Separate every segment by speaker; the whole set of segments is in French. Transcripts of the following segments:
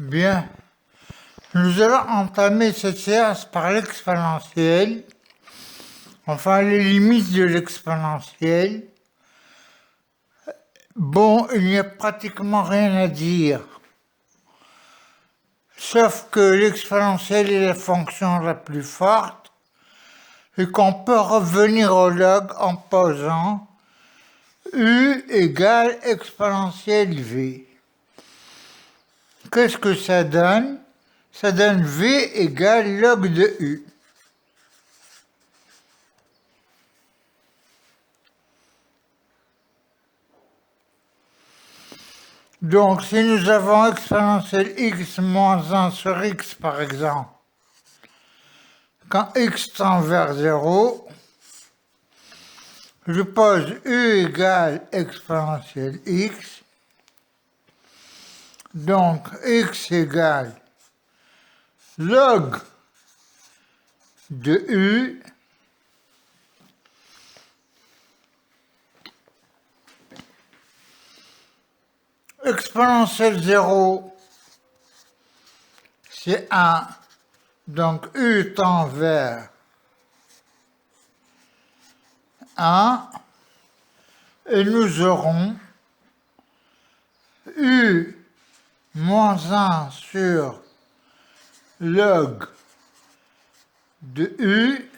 Speaker 1: Bien, nous allons entamer cette séance par l'exponentielle, enfin les limites de l'exponentielle. Bon, il n'y a pratiquement rien à dire, sauf que l'exponentielle est la fonction la plus forte et qu'on peut revenir au log en posant u égale exponentielle v. Qu'est-ce que ça donne? Ça donne v égale log de u. Donc, si nous avons exponentielle x moins 1 sur x, par exemple, quand x tend vers 0, je pose u égale exponentielle x. Donc, x égale log de u exponentielle 0, c'est 1. Donc, u tend vers 1. Et nous aurons u moins 1 sur log de u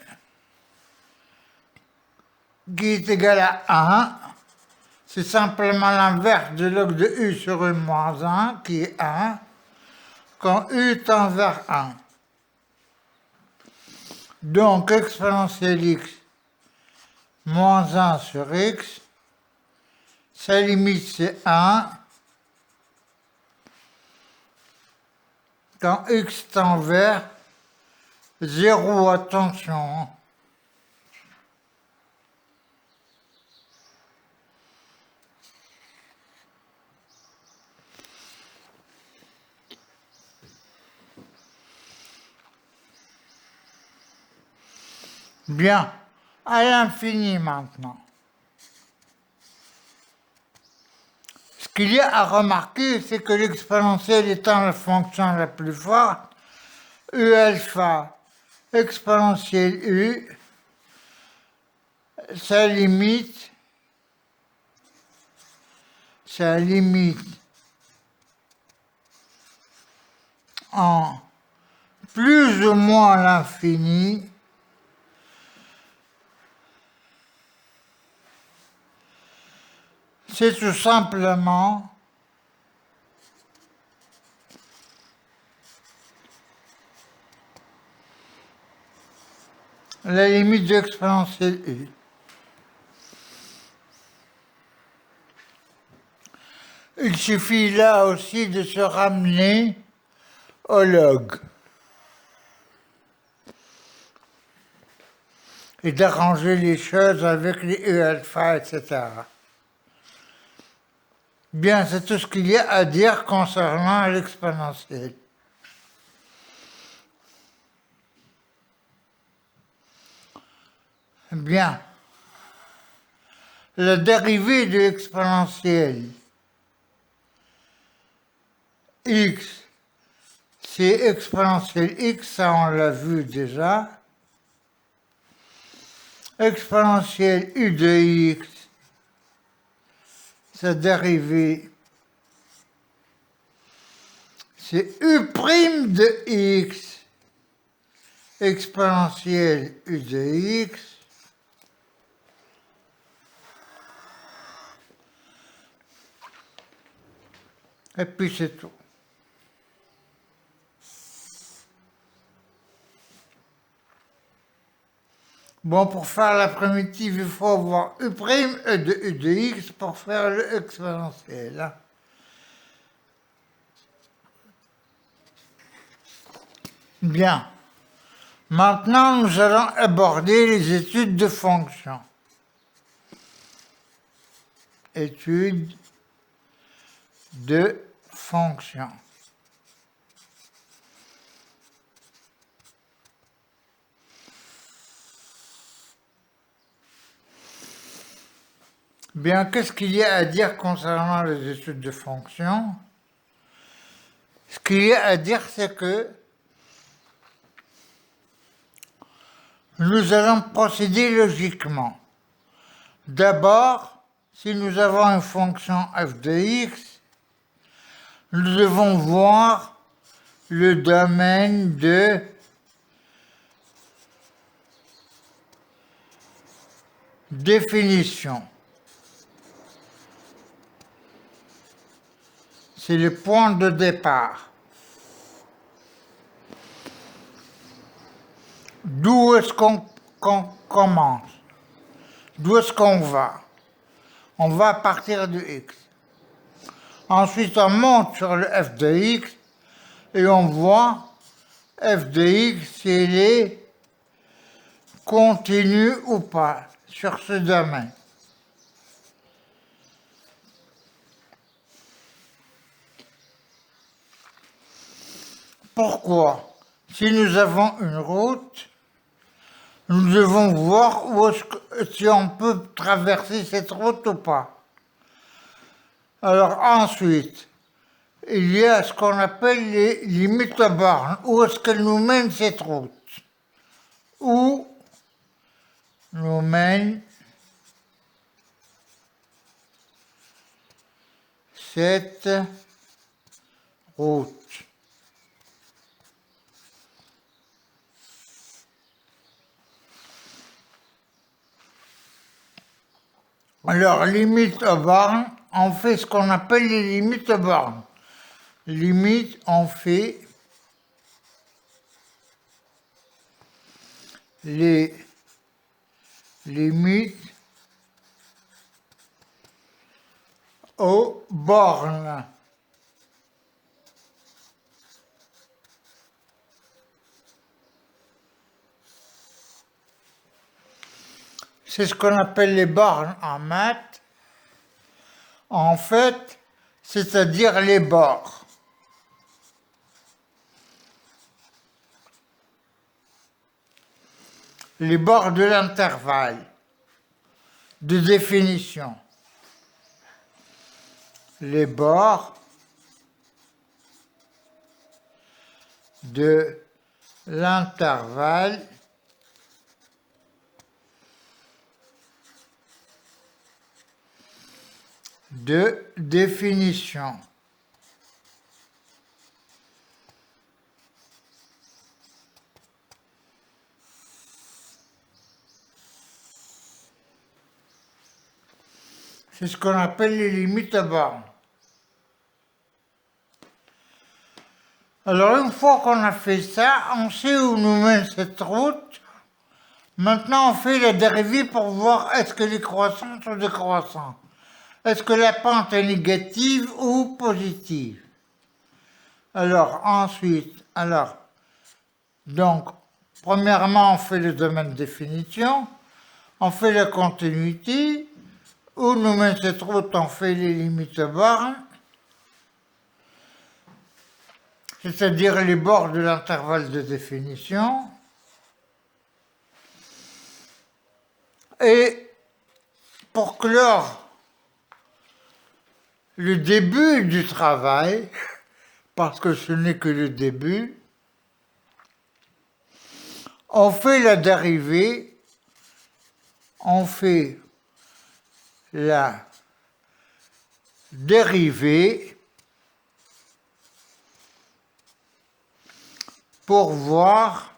Speaker 1: qui est égal à 1. C'est simplement l'inverse de log de u sur u moins 1 qui est 1 quand u tend vers 1. Donc exponentielle x moins 1 sur x, sa limite c'est 1 quand x tend vers 0, attention. Bien, à l'infini maintenant. Ce qu'il y a à remarquer, c'est que l'exponentielle étant la fonction la plus forte, u alpha exponentielle u, sa limite en plus ou moins l'infini c'est tout simplement la limite de exponentielle u. Il suffit là aussi de se ramener au log et d'arranger les choses avec les u alpha, etc. Bien, c'est tout ce qu'il y a à dire concernant l'exponentielle. Bien, la dérivée de l'exponentielle x, c'est exponentielle x, ça on l'a vu déjà. Exponentielle u de x, sa dérivée, c'est u' de x, exponentielle u de x, et puis c'est tout. Bon, pour faire la primitive, il faut avoir u' de u de x pour faire l'exponentielle. Hein. Bien. Maintenant, nous allons aborder les études de fonctions. Études de fonctions. Bien, qu'est-ce qu'il y a à dire concernant les études de fonctions? Ce qu'il y a à dire, c'est que nous allons procéder logiquement. D'abord, si nous avons une fonction f de x, nous devons voir le domaine de définition. C'est le point de départ. D'où est-ce qu'on commence? D'où est-ce qu'on va? On va à partir de x. Ensuite, on monte sur le f de x et on voit f de x si elle est continue ou pas sur ce domaine. Pourquoi? Si nous avons une route, nous devons voir si on peut traverser cette route ou pas. Alors ensuite, il y a ce qu'on appelle les limites de borne. Où est-ce qu'elle nous mène cette route? Où nous mène cette route? Alors, limite aux bornes, on fait ce qu'on appelle les limites aux bornes. Limite, on fait les limites aux bornes. C'est ce qu'on appelle les bornes en maths. En fait, c'est-à-dire les bords. Les bords de l'intervalle de définition. Les bords de l'intervalle de définition. C'est ce qu'on appelle les limites à bornes. Alors une fois qu'on a fait ça, on sait où nous mène cette route. Maintenant on fait la dérivée pour voir est-ce que les croissants sont décroissants. Est-ce que la pente est négative ou positive? Alors ensuite, donc premièrement on fait le domaine de définition, on fait la continuité, où nous mène cette route, on fait les limites de bornes, c'est-à-dire les bords de l'intervalle de définition. Et pour clore le début du travail, parce que ce n'est que le début, on fait la dérivée, on fait la dérivée pour voir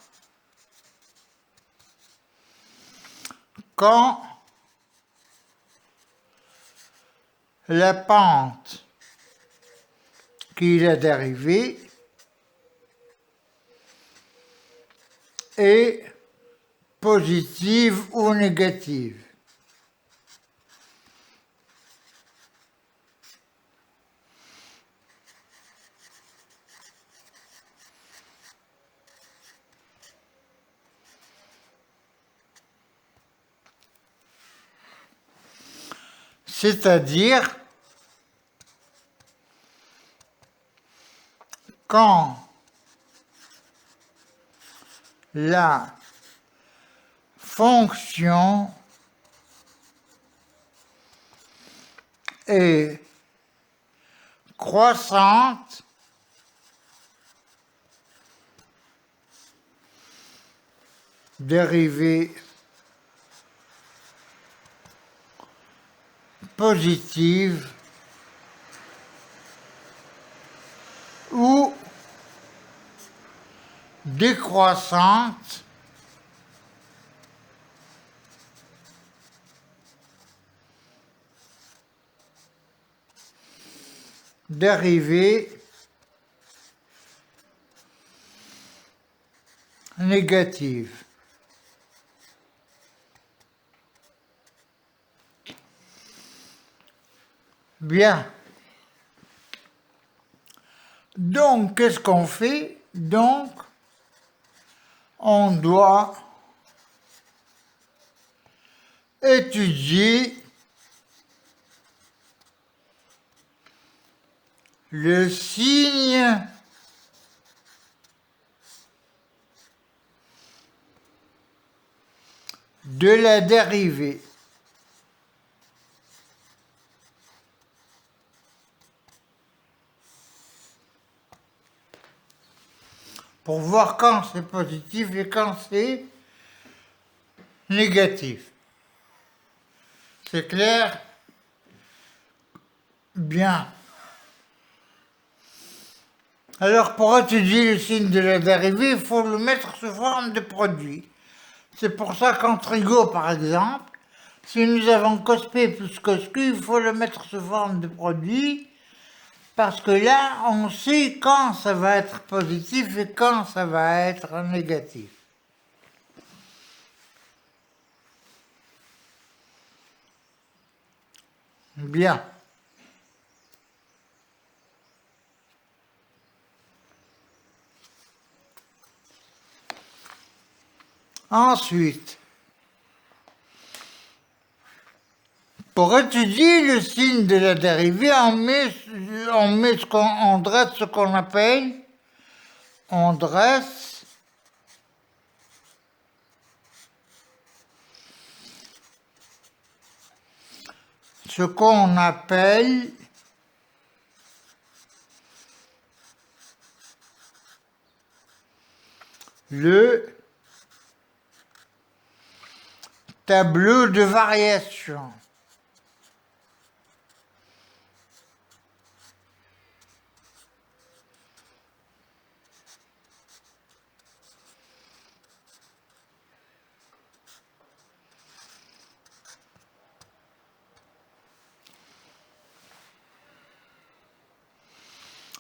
Speaker 1: quand la pente qui est la dérivée est positive ou négative. C'est-à-dire quand la fonction est croissante dérivée positive ou décroissante dérivée négative. Bien. Donc, qu'est-ce qu'on fait? Donc, on doit étudier le signe de la dérivée. Pour voir quand c'est positif et quand c'est négatif. C'est clair? Bien. Alors, pour étudier le signe de la dérivée, il faut le mettre sous forme de produit. C'est pour ça qu'en trigo, par exemple, si nous avons cos P plus cos Q, il faut le mettre sous forme de produit, parce que là, on sait quand ça va être positif et quand ça va être négatif. Bien. Ensuite, pour étudier le signe de la dérivée, on dresse ce qu'on appelle, on dresse ce qu'on appelle le tableau de variation.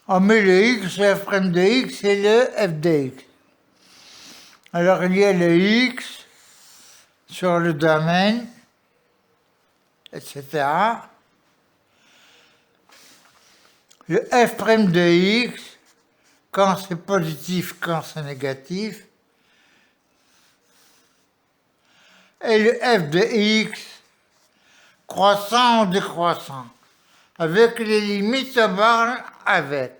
Speaker 1: On met le x, le f' de x et le f de x. Alors il y a le x sur le domaine, etc. Le f' de x, quand c'est positif, quand c'est négatif. Et le f de x, croissant ou décroissant, avec les limites à borne avec.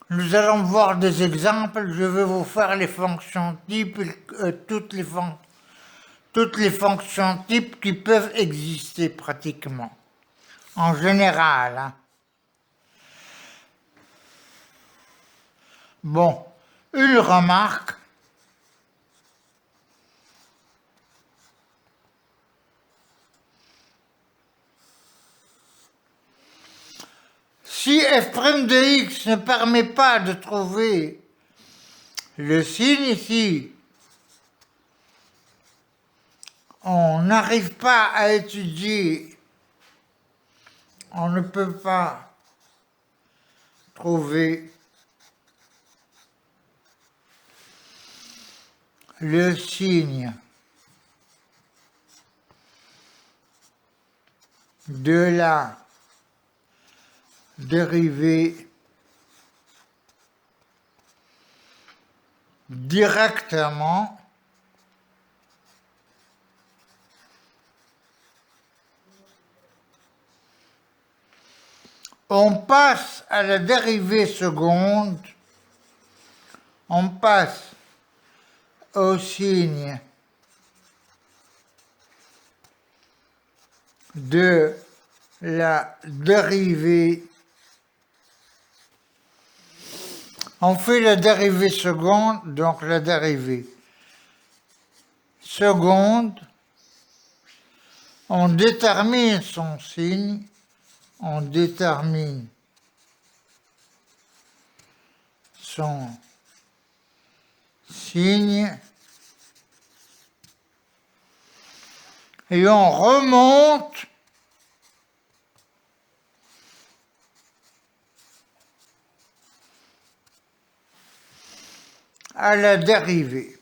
Speaker 1: Nous allons voir des exemples. Je vais vous faire les fonctions types, toutes les fonctions types qui peuvent exister pratiquement, en général. Hein. Bon, une remarque. Si f' de x ne permet pas de trouver le signe ici, on n'arrive pas à étudier, on ne peut pas trouver le signe de la dérivée directement, on passe à la dérivée seconde, on passe au signe de la dérivée On fait la dérivée seconde, donc la dérivée seconde, on détermine son signe, on détermine son signe, et on remonte à la dérivée.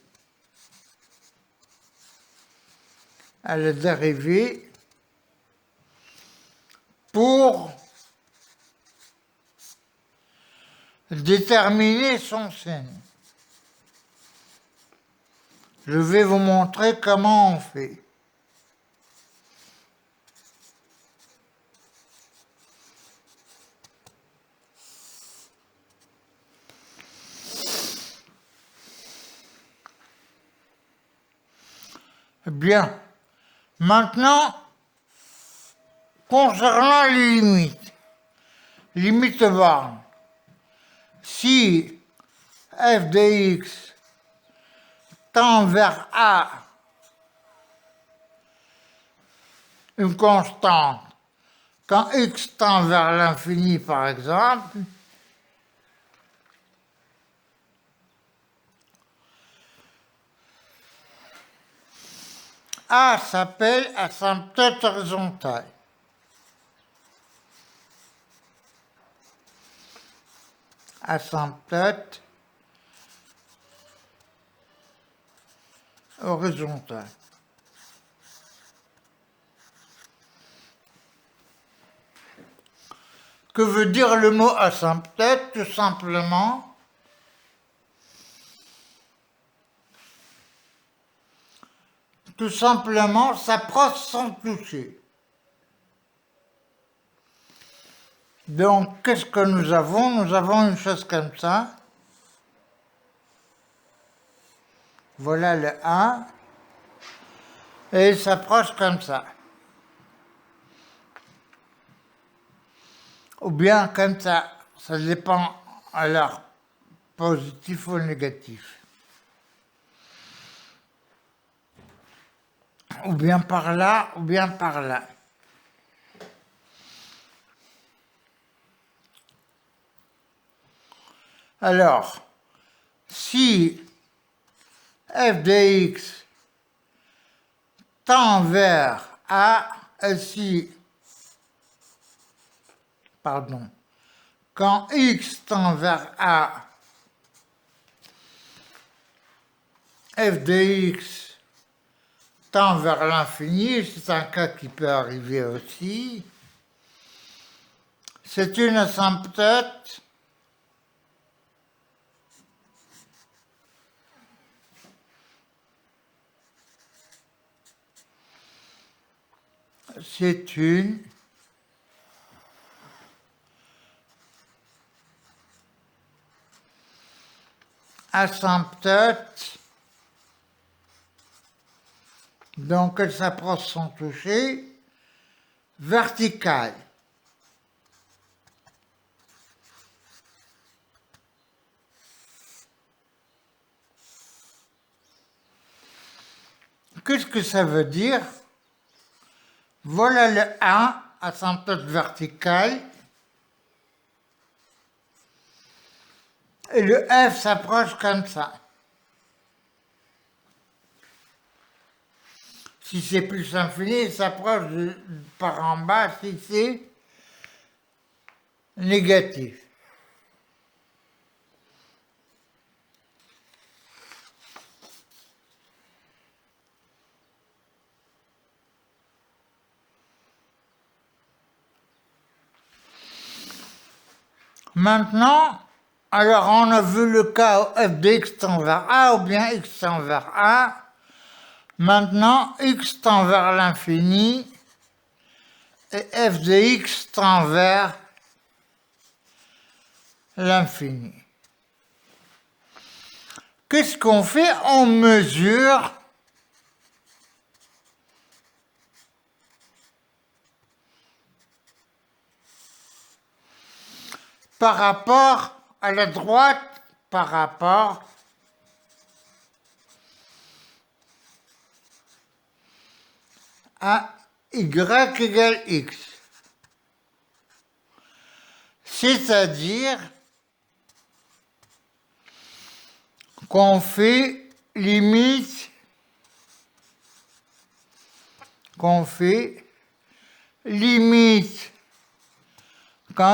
Speaker 1: À la dérivée pour déterminer son signe. Je vais vous montrer comment on fait. Bien. Maintenant, concernant les limites bornes, si f de x tend vers a, une constante, quand x tend vers l'infini par exemple, A s'appelle asymptote horizontale. Asymptote horizontale. Que veut dire le mot asymptote? Tout simplement, s'approche sans toucher. Donc, qu'est-ce que nous avons? Nous avons une chose comme ça. Voilà le A. Et il s'approche comme ça. Ou bien comme ça. Ça dépend alors positif ou négatif. Ou bien par là, ou bien par là. Alors, si f de x tend vers A, si, quand x tend vers A, f de x tend vers l'infini, c'est un cas qui peut arriver aussi, c'est une asymptote c'est une asymptote, donc elle s'approche sans toucher, verticale. Qu'est-ce que ça veut dire? Voilà le 1, asymptote verticale, et le f s'approche comme ça. Si c'est plus infini, il s'approche par en bas si c'est négatif. Maintenant, alors on a vu le cas où f de x tend vers A ou bien x tend vers A. Maintenant, x tend vers l'infini et f de x tend vers l'infini. Qu'est-ce qu'on fait? On mesure par rapport à la droite par rapport à y égale x. C'est-à-dire qu'on fait limite, quand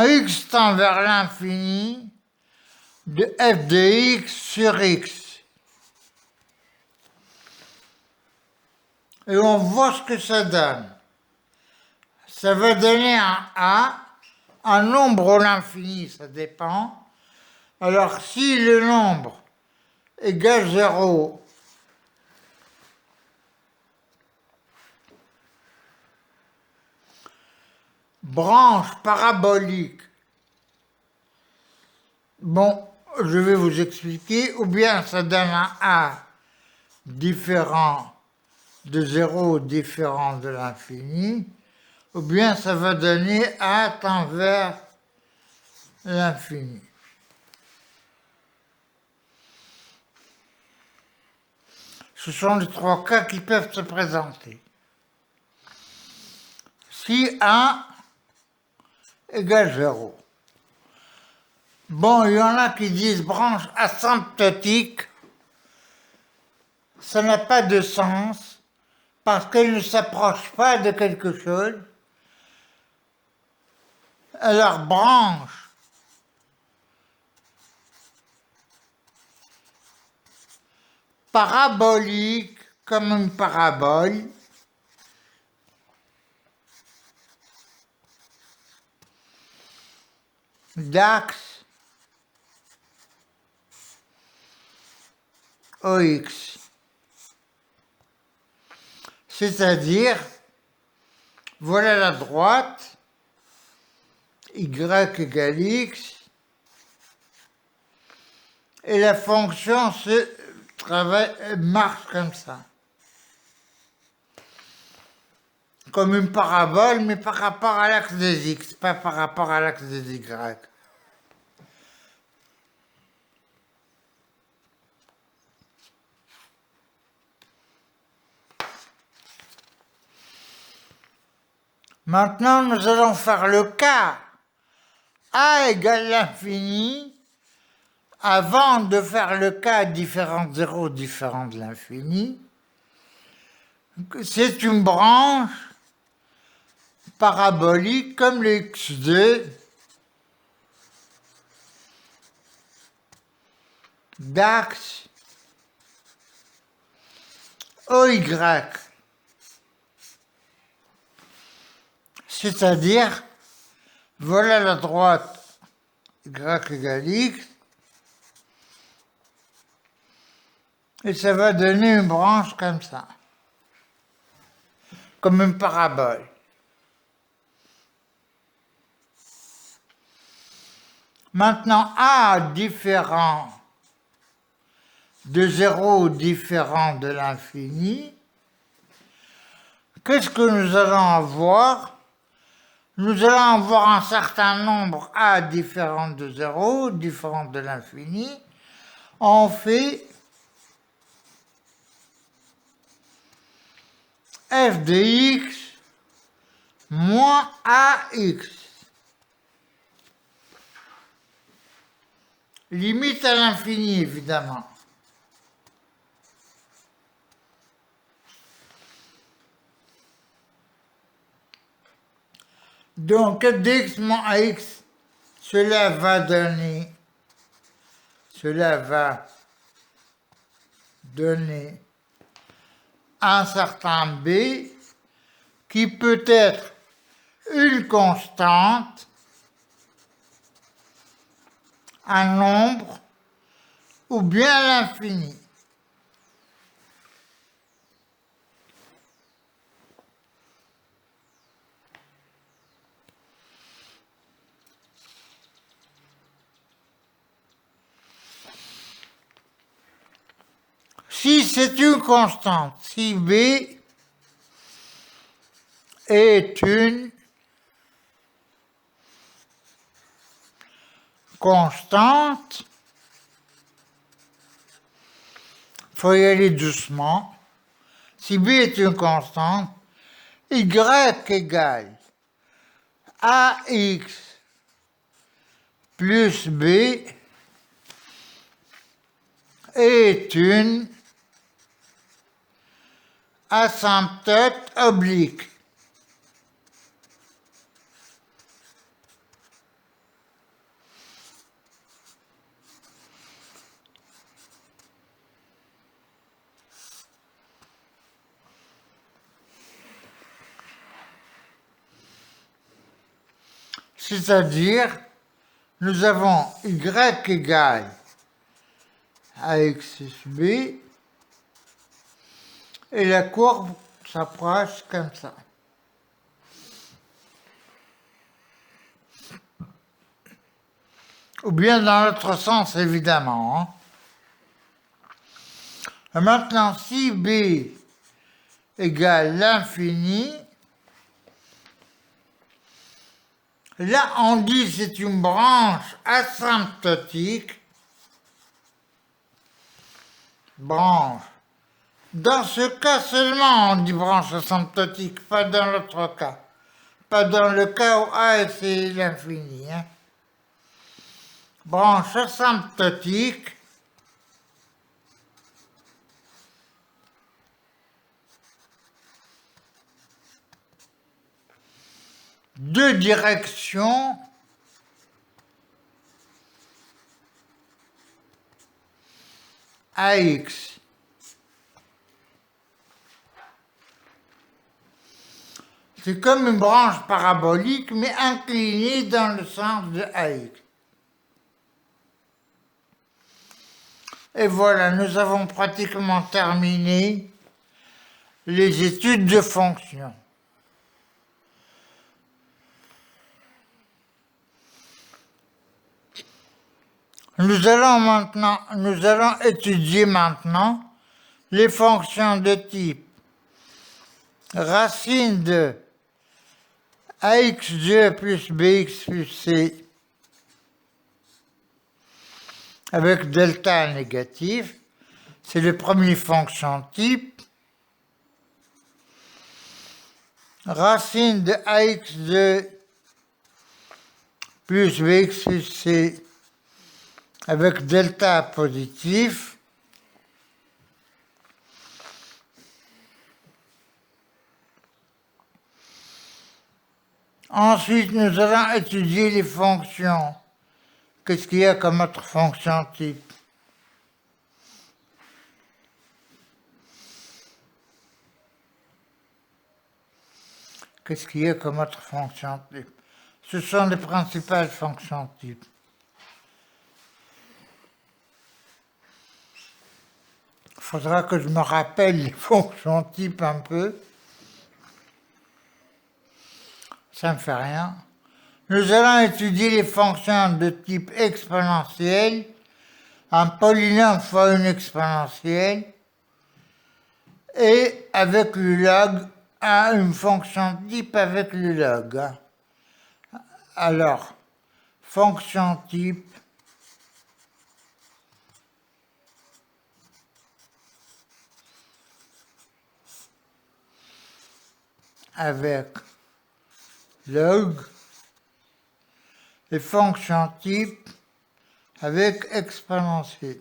Speaker 1: x tend vers l'infini de f de x sur x. Et on voit ce que ça donne. Ça va donner un A, un nombre à l'infini, ça dépend. Alors si le nombre égale 0, branche parabolique, bon, je vais vous expliquer, ou bien ça donne un A différent de 0 différent de l'infini, ou bien ça va donner A tend vers l'infini. Ce sont les trois cas qui peuvent se présenter. Si 1 égale 0. Bon, il y en a qui disent branche asymptotique. Ça n'a pas de sens parce qu'elle ne s'approche pas de quelque chose. Alors branche parabolique comme une parabole. D'axe OX. C'est-à-dire, voilà la droite, y égale x, et la fonction marche comme ça. Comme une parabole, mais par rapport à l'axe des x, pas par rapport à l'axe des y. Maintenant, nous allons faire le cas A égale l'infini avant de faire le cas différent de 0 différent de l'infini. C'est une branche parabolique comme le x2 d'axe OY. C'est-à-dire, voilà la droite y égale x, et ça va donner une branche comme ça, comme une parabole. Maintenant, A différent de 0 différent de l'infini, qu'est-ce que nous allons avoir? Nous allons avoir un certain nombre A différent de 0, différent de l'infini. On fait f de x moins ax. Limite à l'infini, évidemment. Donc, f de x moins ax, cela va donner un certain b qui peut être une constante, un nombre ou bien l'infini. Si c'est une constante, si b est une constante, faut y aller doucement. Si b est une constante, y égale ax plus b est une asymptote oblique. C'est-à-dire, nous avons y égale ax plus b, et la courbe s'approche comme ça. Ou bien dans l'autre sens, évidemment. Et maintenant, si b égale l'infini, là, on dit que c'est une branche asymptotique. Branche. Dans ce cas seulement, on dit branche asymptotique, pas dans l'autre cas. Pas dans le cas où A c'est l'infini. Hein. Branche asymptotique. De direction AX. C'est comme une branche parabolique, mais inclinée dans le sens de AX. Et voilà, nous avons pratiquement terminé les études de fonctions. Nous allons étudier maintenant les fonctions de type racine de ax2 plus bx plus c avec delta négatif, c'est le premier fonction type. Racine de ax2 plus bx plus c avec delta positif. Ensuite, nous allons étudier les fonctions. Qu'est-ce qu'il y a comme autre fonction type? Qu'est-ce qu'il y a comme autre fonction type? Ce sont les principales fonctions type. Il faudra que je me rappelle les fonctions type un peu. Ça ne fait rien. Nous allons étudier les fonctions de type exponentiel, un polynôme fois une exponentielle, et avec le log, une fonction type avec le log. Alors, fonction type avec log et fonction type avec exponentielle.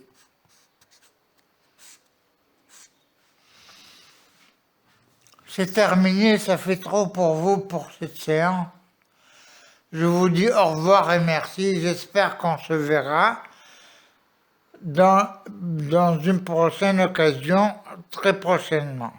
Speaker 1: C'est terminé, ça fait trop pour vous pour cette séance. Je vous dis au revoir et merci. J'espère qu'on se verra dans une prochaine occasion, très prochainement.